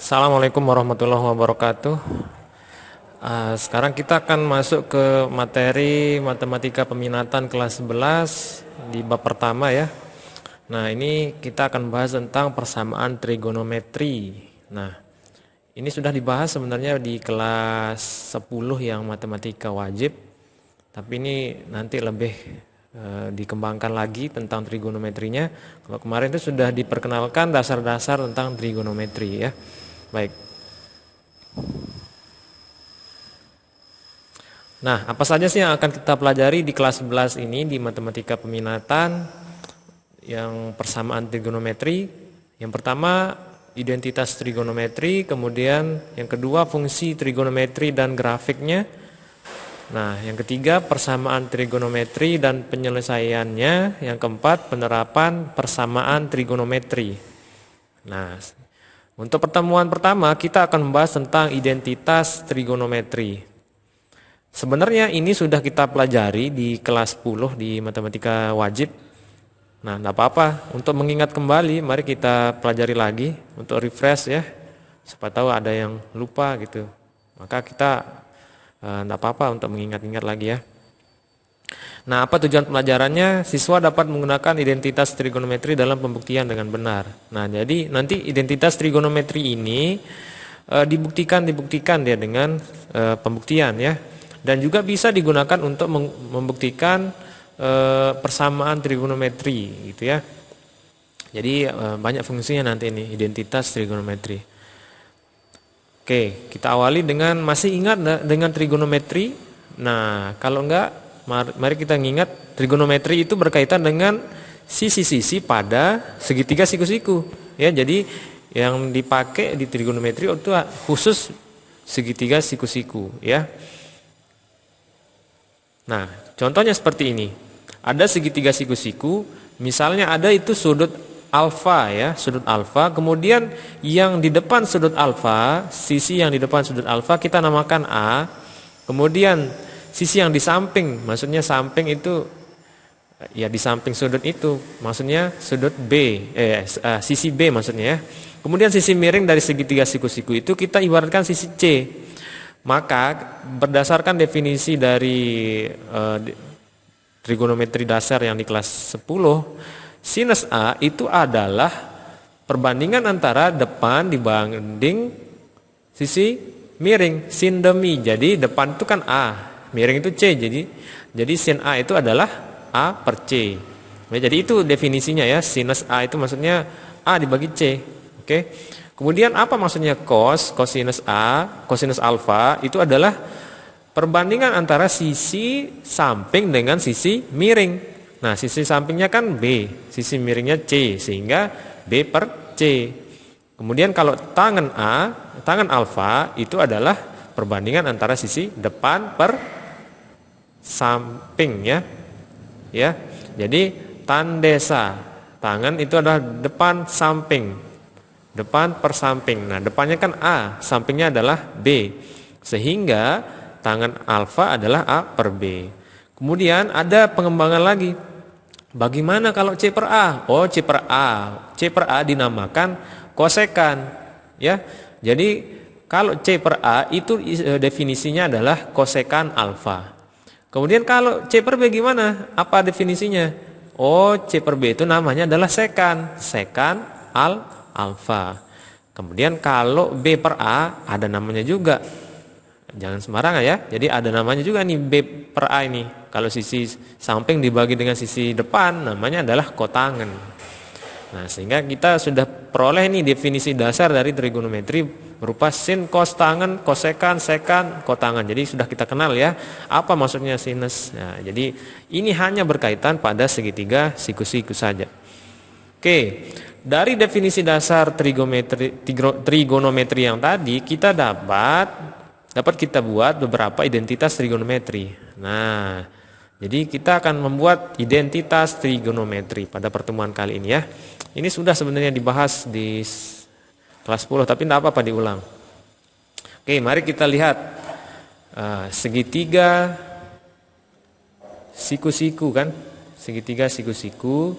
Assalamualaikum warahmatullahi wabarakatuh. Sekarang kita akan masuk ke materi matematika peminatan kelas 11 di bab pertama ya. Nah, ini kita akan bahas tentang persamaan trigonometri. Nah, ini sudah dibahas sebenarnya di kelas 10 yang matematika wajib. Tapi ini nanti lebih dikembangkan lagi tentang trigonometrinya. Kalau kemarin itu sudah diperkenalkan dasar-dasar tentang trigonometri ya. Baik. Nah, apa saja sih yang akan kita pelajari di kelas 11 ini di matematika peminatan yang persamaan trigonometri? Yang pertama, identitas trigonometri, kemudian yang kedua fungsi trigonometri dan grafiknya. Nah, yang ketiga persamaan trigonometri dan penyelesaiannya. Yang keempat penerapan persamaan trigonometri. Nah, untuk pertemuan pertama kita akan membahas tentang identitas trigonometri. Sebenarnya ini sudah kita pelajari di kelas 10 di matematika wajib. Nah, tidak apa-apa, untuk mengingat kembali mari kita pelajari lagi untuk refresh ya. Siapa tahu ada yang lupa gitu. Maka kita tidak apa-apa untuk mengingat-ingat lagi ya. Nah, apa tujuan pelajarannya? Siswa dapat menggunakan identitas trigonometri dalam pembuktian dengan benar. Nah, jadi nanti identitas trigonometri ini dibuktikan dia dengan pembuktian ya. Dan juga bisa digunakan untuk membuktikan persamaan trigonometri gitu ya. Jadi banyak fungsinya nanti ini identitas trigonometri. Oke, kita awali dengan masih ingat dengan trigonometri. Nah, kalau enggak, mari kita ingat trigonometri itu berkaitan dengan sisi-sisi pada segitiga siku-siku. Ya, jadi yang dipakai di trigonometri itu khusus segitiga siku-siku. Ya. Nah, contohnya seperti ini. Ada segitiga siku-siku, misalnya ada itu sudut alfa ya, sudut alfa, kemudian yang di depan sudut alfa, sisi yang di depan sudut alfa kita namakan A, kemudian sisi yang di samping, maksudnya samping itu ya di samping sudut itu, maksudnya sudut B, sisi B maksudnya ya. Kemudian sisi miring dari segitiga siku-siku itu kita ibaratkan sisi C. Maka berdasarkan definisi dari trigonometri dasar yang di kelas 10, sinus A itu adalah perbandingan antara depan dibanding sisi miring, sin demi. Jadi depan itu kan A, miring itu C. Jadi sin A itu adalah A per C. Nah, jadi itu definisinya ya, sinus A itu maksudnya A dibagi C. Oke. Kemudian apa maksudnya cosinus A, cosinus alfa itu adalah perbandingan antara sisi samping dengan sisi miring. Nah, sisi sampingnya kan B, sisi miringnya C, sehingga B per C. Kemudian kalau tangan A, tangan alfa itu adalah perbandingan antara sisi depan per samping ya. Ya. Jadi tandesa, tangan itu adalah depan samping. Depan per samping. Nah, depannya kan A, sampingnya adalah B. Sehingga tangan alfa adalah A per B. Kemudian ada pengembangan lagi. Bagaimana kalau C per A? Oh, C per A. C per A dinamakan kosekan. Ya. Jadi kalau C per A itu definisinya adalah kosekan alfa. Kemudian kalau C per B gimana? Apa definisinya? Oh, C per B itu namanya adalah sekan. Sekan alfa. Kemudian kalau B per A ada namanya juga. Jangan sembarangan ya. Jadi ada namanya juga nih B per A ini. Kalau sisi samping dibagi dengan sisi depan namanya adalah kotangen. Nah, sehingga kita sudah peroleh nih definisi dasar dari trigonometri berupa sin, cos, tangen, kosekan, sekan, kotangen. Jadi sudah kita kenal ya apa maksudnya sinus. Nah, jadi ini hanya berkaitan pada segitiga siku-siku saja. Oke, dari definisi dasar trigonometri yang tadi kita dapat kita buat beberapa identitas trigonometri. Nah, jadi kita akan membuat identitas trigonometri pada pertemuan kali ini ya. Ini sudah sebenarnya dibahas di kelas 10 tapi tidak apa-apa diulang. Oke, mari kita lihat segitiga siku-siku kan. Segitiga siku-siku.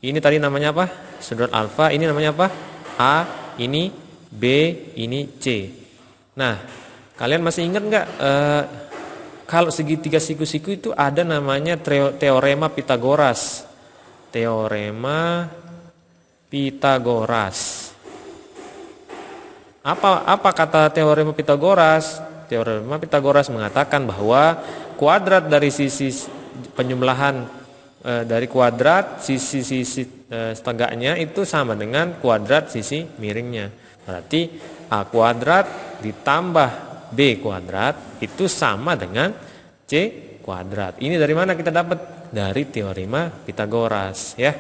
Ini tadi namanya apa? Sudut alfa. Ini namanya apa? A. Ini B ini C. Nah, kalian masih ingat nggak kalau segitiga siku-siku itu ada namanya teorema Pitagoras. Teorema Pitagoras. Apa kata teorema Pitagoras? Teorema Pitagoras mengatakan bahwa kuadrat dari sisi penjumlahan dari kuadrat sisi tegaknya itu sama dengan kuadrat sisi miringnya. Berarti A kuadrat ditambah B kuadrat itu sama dengan C kuadrat. Ini dari mana kita dapat? Dari teorema Pitagoras ya.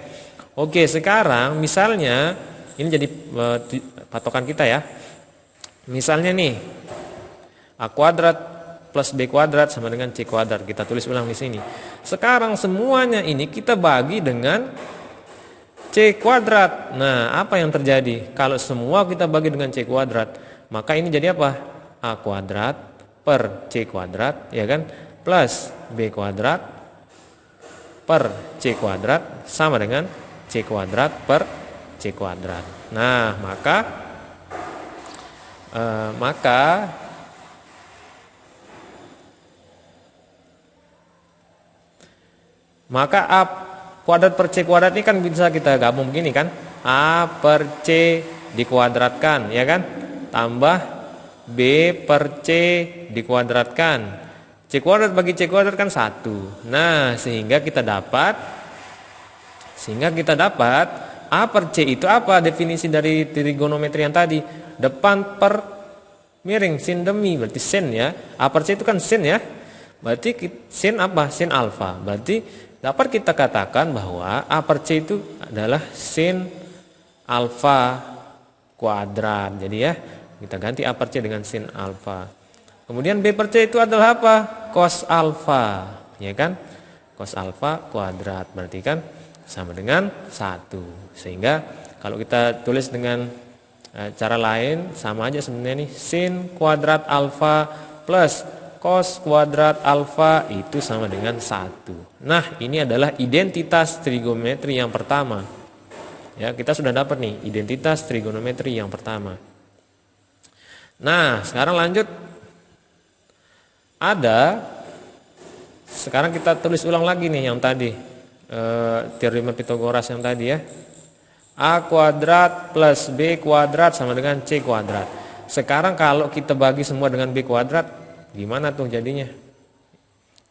Oke, sekarang misalnya ini jadi patokan kita ya. Misalnya nih A kuadrat plus B kuadrat sama dengan C kuadrat. Kita tulis ulang di sini. Sekarang semuanya ini kita bagi dengan C kuadrat. Nah, apa yang terjadi? Kalau semua kita bagi dengan C kuadrat, maka ini jadi apa? A kuadrat per C kuadrat, ya kan? Plus B kuadrat per C kuadrat sama dengan C kuadrat per C kuadrat. Nah, maka A kuadrat per C kuadrat ini kan bisa kita gabung begini kan? A per C dikuadratkan, ya kan? Tambah B per C dikuadratkan. C kuadrat bagi C kuadrat kan 1. Nah, sehingga kita dapat A per C itu apa? Definisi dari trigonometri yang tadi. Depan per miring, sin demi, berarti sin ya. A per C itu kan sin ya. Berarti sin apa? Sin alfa. Berarti dapat kita katakan bahwa A per C itu adalah sin alfa kuadrat. Jadi ya, kita ganti A per C dengan sin alfa. Kemudian B per C itu adalah apa? Cos alfa, ya kan? Cos alfa kuadrat, berarti kan sama dengan 1. Sehingga kalau kita tulis dengan cara lain, sama aja sebenarnya nih. Sin kuadrat alfa plus cos kuadrat alfa itu sama dengan 1. Nah, ini adalah identitas trigonometri yang pertama. Ya, kita sudah dapat nih identitas trigonometri yang pertama. Nah, sekarang lanjut. Sekarang kita tulis ulang lagi nih yang tadi teorema Pitagoras yang tadi ya. A kuadrat plus B kuadrat sama dengan C kuadrat. Sekarang kalau kita bagi semua dengan B kuadrat, gimana tuh jadinya?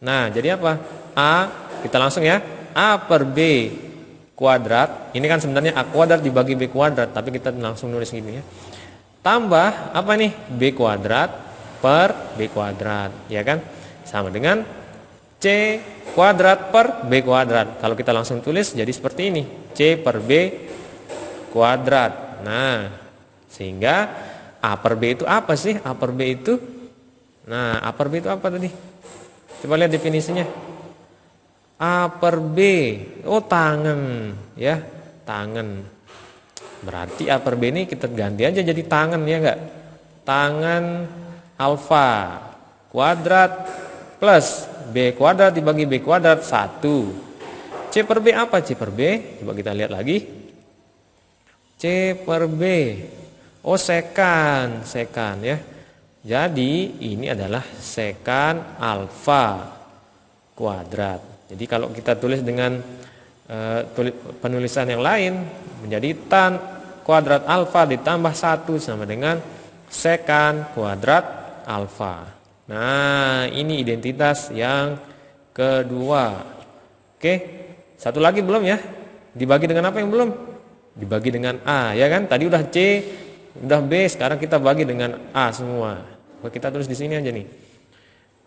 Nah, jadi apa? Kita langsung ya. A per B kuadrat. Ini kan sebenarnya A kuadrat dibagi B kuadrat, tapi kita langsung nulis gini ya. Tambah apa nih? B kuadrat per B kuadrat, ya kan? Sama dengan C kuadrat per B kuadrat. Kalau kita langsung tulis jadi seperti ini. C per B kuadrat. Nah, sehingga A per B itu apa sih? A per B itu, nah, A per B itu apa tadi? Coba lihat definisinya. A per B, oh tangan, ya, tangan. Berarti A per B ini kita ganti aja jadi tangan, ya enggak? Tangan alfa kuadrat plus B kuadrat dibagi B kuadrat 1. C per B apa? C per B, coba kita lihat lagi. C per B, oh sekan ya. Jadi ini adalah sekan alfa kuadrat. Jadi kalau kita tulis dengan penulisan yang lain menjadi tan kuadrat alfa ditambah 1 sama dengan sekan kuadrat alfa. Nah, ini identitas yang kedua. Oke, satu lagi belum ya? Dibagi dengan apa yang belum? Dibagi dengan A, ya kan? Tadi udah C, udah B, sekarang kita bagi dengan A semua. Kita tulis di sini aja nih.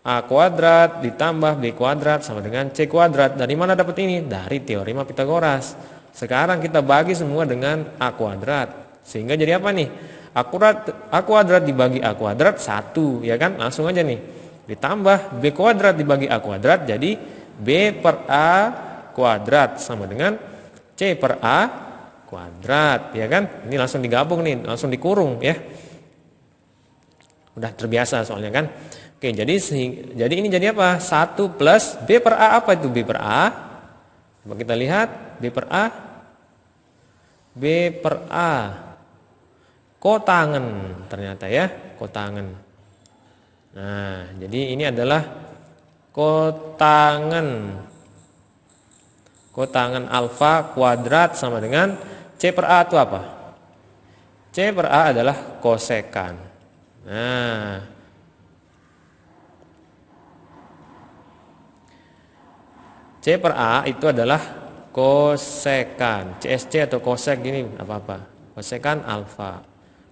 A kuadrat ditambah B kuadrat sama dengan C kuadrat. Dari mana dapat ini? Dari teorema Pitagoras. Sekarang kita bagi semua dengan A kuadrat. Sehingga jadi apa nih? A kuadrat dibagi A kuadrat 1, ya kan? Langsung aja nih. Ditambah B kuadrat dibagi A kuadrat jadi B per A kuadrat sama dengan C per A kuadrat, ya kan? Ini langsung digabung nih, langsung dikurung ya. Udah terbiasa soalnya kan. Oke, jadi ini jadi apa? 1 plus B per A, apa itu B per A? Coba kita lihat B per A. B per A kotangen ternyata ya, kotangen. Nah, jadi ini adalah kotangen. Kotangen alfa kuadrat sama dengan C per A itu apa? C per A adalah kosekan. Nah, C per A itu adalah kosekan. CSC atau kosek gini apa-apa. Kosekan alfa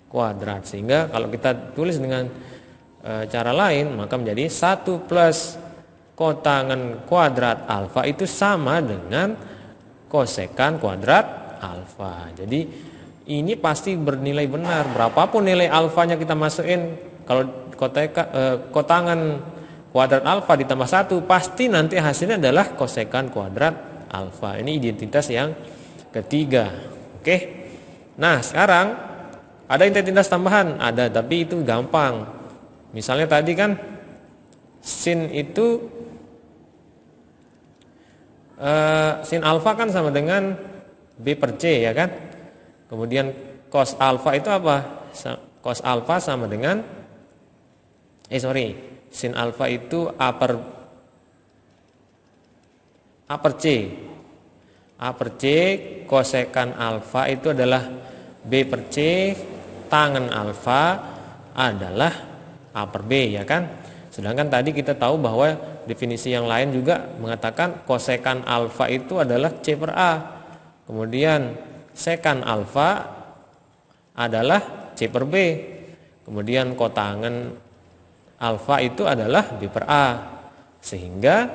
kuadrat. Sehingga kalau kita tulis dengan cara lain maka menjadi 1 plus kotangen kuadrat alfa itu sama dengan kosekan kuadrat alfa. Jadi ini pasti bernilai benar. Berapapun nilai alfanya kita masukin, kalau kotangen kuadrat alfa ditambah 1 pasti nanti hasilnya adalah kosekan kuadrat alfa. Ini identitas yang ketiga. Oke. Nah, sekarang ada identitas tambahan, ada, tapi itu gampang. Misalnya tadi kan sin itu sin alfa kan sama dengan B per C ya kan. Kemudian cos alfa itu apa? Cos alfa sama dengan sin alfa itu A per C. A per C kosekan alfa itu adalah B per C, tangen alfa adalah A per B ya kan. Sedangkan tadi kita tahu bahwa definisi yang lain juga mengatakan kosekan alfa itu adalah C per A. Kemudian sekan alfa adalah C per B. Kemudian kotangen alfa itu adalah B per A. Sehingga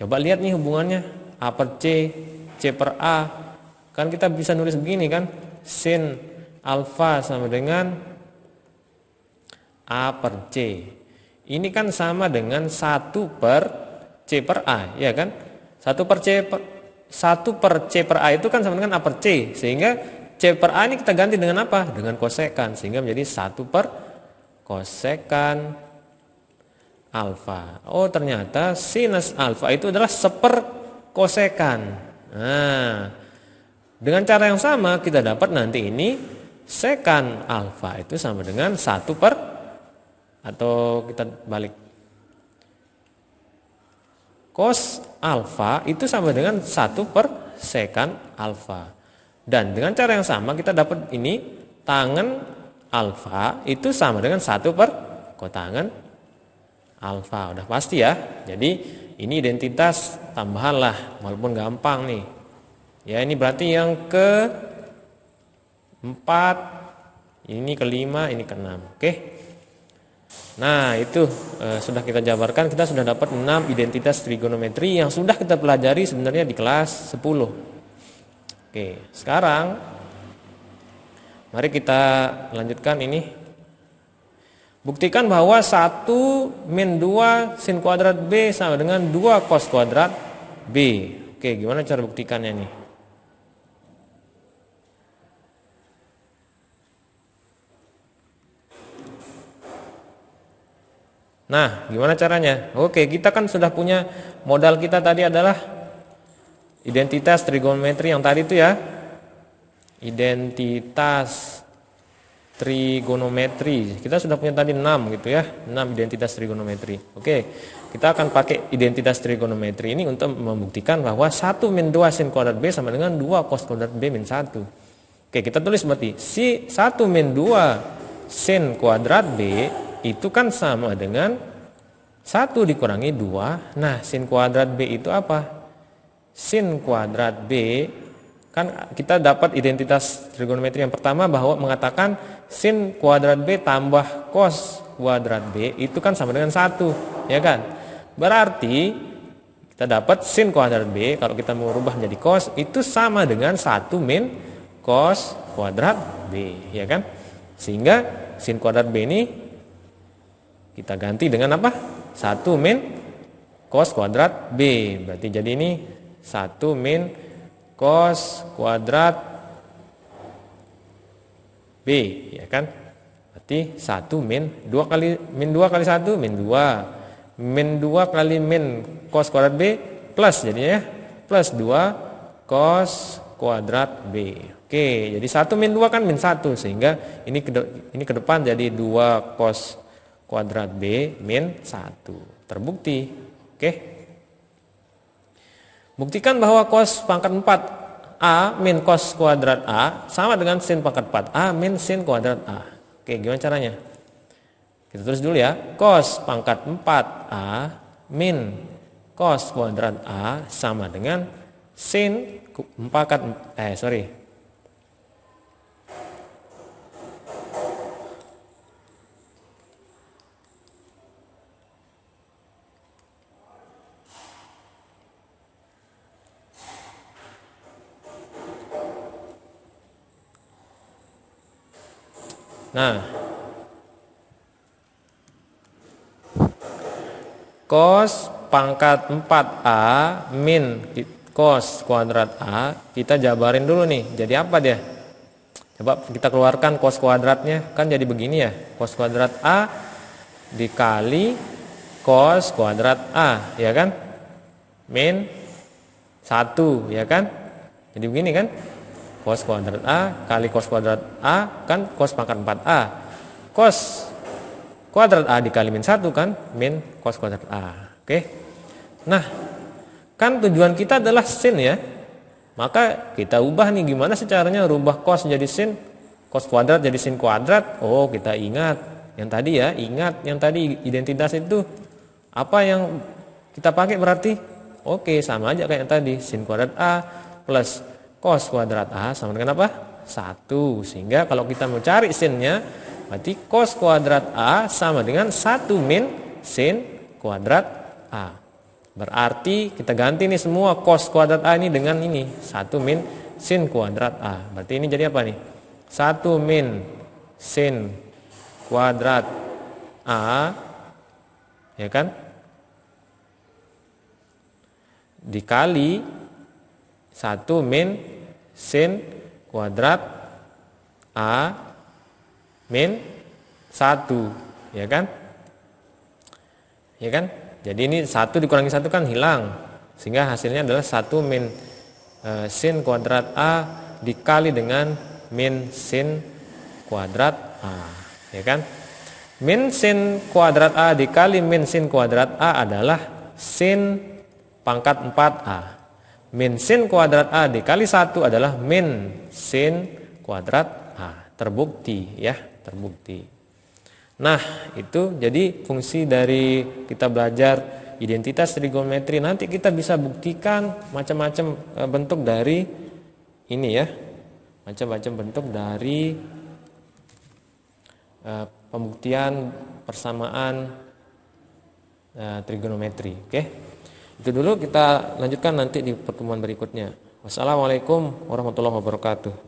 coba lihat nih hubungannya A per C, C per A. Kan kita bisa nulis begini kan, sin alfa sama dengan A per C. Ini kan sama dengan 1 per C per A, ya kan? 1 per C per A itu kan sama dengan A per C. Sehingga C per A ini kita ganti dengan apa? Dengan kosekan. Sehingga menjadi 1 per kosekan alfa. Oh, ternyata sinus alfa itu adalah seperkosekan. Nah, dengan cara yang sama kita dapat nanti ini sekan alfa itu sama dengan 1 per, atau kita balik, cos alfa itu sama dengan 1 per sekan alfa. Dan dengan cara yang sama kita dapat ini tangen alfa itu sama dengan 1 per kotangen alfa. Udah pasti ya. Jadi ini identitas tambahan lah, walaupun gampang nih. Ya, ini berarti yang ke-4, ini ke-5, ini ke-6. Oke. Nah, itu sudah kita jabarkan. Kita sudah dapat 6 identitas trigonometri yang sudah kita pelajari sebenarnya di kelas 10. Oke, sekarang mari kita lanjutkan ini. Buktikan bahwa 1 min 2 sin kuadrat B sama dengan 2 cos kuadrat B. Oke, gimana cara buktikannya nih? Nah, gimana caranya? Oke, kita kan sudah punya modal kita tadi adalah identitas trigonometri yang tadi itu ya. Identitas trigonometri. Kita sudah punya tadi 6 gitu ya. 6 identitas trigonometri. Oke, kita akan pakai identitas trigonometri ini untuk membuktikan bahwa 1 min 2 sin kuadrat B sama dengan 2 cos kuadrat B min 1. Oke, kita tulis berarti si 1 min 2 sin kuadrat B itu kan sama dengan 1 dikurangi 2. Nah, sin kuadrat B itu apa? Sin kuadrat B, kan kita dapat identitas trigonometri yang pertama bahwa mengatakan sin kuadrat B tambah cos kuadrat B itu kan sama dengan 1, ya kan? Berarti kita dapat sin kuadrat B kalau kita mau rubah menjadi cos itu sama dengan 1 min cos kuadrat B, ya kan? Sehingga sin kuadrat B ini kita ganti dengan apa? 1 min cos kuadrat B. Berarti jadi ini 1 min cos kuadrat B, ya kan? Berarti 1 min 2 kali 1 min 2. Min 2 kali min cos kuadrat B plus jadinya ya. Plus 2 cos kuadrat B. Oke, jadi 1 min 2 kan min 1, sehingga ini ke depan jadi 2 cos kuadrat B min 1. Terbukti. Oke. Buktikan bahwa cos pangkat 4A min cos kuadrat A sama dengan sin pangkat 4A min sin kuadrat A. Oke, gimana caranya? Kita tulis dulu ya. Cos pangkat 4A min cos kuadrat A sama dengan sin Nah, cos pangkat 4A min cos kuadrat A, kita jabarin dulu nih. Jadi apa dia? Coba kita keluarkan cos kuadratnya, kan jadi begini ya. Cos kuadrat A dikali cos kuadrat A, ya kan? Min 1, ya kan? Jadi begini kan? Cos kuadrat A kali cos kuadrat A kan cos pangkat 4A. Cos kuadrat A dikali min 1 kan min cos kuadrat A. Oke. Nah, kan tujuan kita adalah sin ya. Maka kita ubah nih, gimana sih caranya rubah cos jadi sin, cos kuadrat jadi sin kuadrat. Oh, kita ingat yang tadi ya, ingat yang tadi identitas itu apa yang kita pakai berarti? Oke, sama aja kayak yang tadi, sin kuadrat A plus cos kuadrat A sama dengan apa? 1. Sehingga kalau kita mau cari sinnya, berarti cos kuadrat A sama dengan 1 min sin kuadrat A. Berarti kita ganti nih semua cos kuadrat A ini dengan ini, 1 min sin kuadrat A. Berarti ini jadi apa nih? 1 min sin kuadrat A, ya kan? Dikali 1 min sin kuadrat A min 1, ya kan? Ya kan? Jadi ini 1 dikurangi 1 kan hilang. Sehingga hasilnya adalah 1 min sin kuadrat A dikali dengan min sin kuadrat A, ya kan? Min sin kuadrat A dikali min sin kuadrat A adalah sin pangkat 4A. Min sin kuadrat A dikali 1 adalah min sin kuadrat A. Terbukti ya, terbukti. Nah, itu jadi fungsi dari kita belajar identitas trigonometri. Nanti kita bisa buktikan macam-macam bentuk dari ini ya. Macam-macam bentuk dari pembuktian persamaan trigonometri. Oke. Itu dulu, kita lanjutkan nanti di pertemuan berikutnya. Wassalamualaikum warahmatullahi wabarakatuh.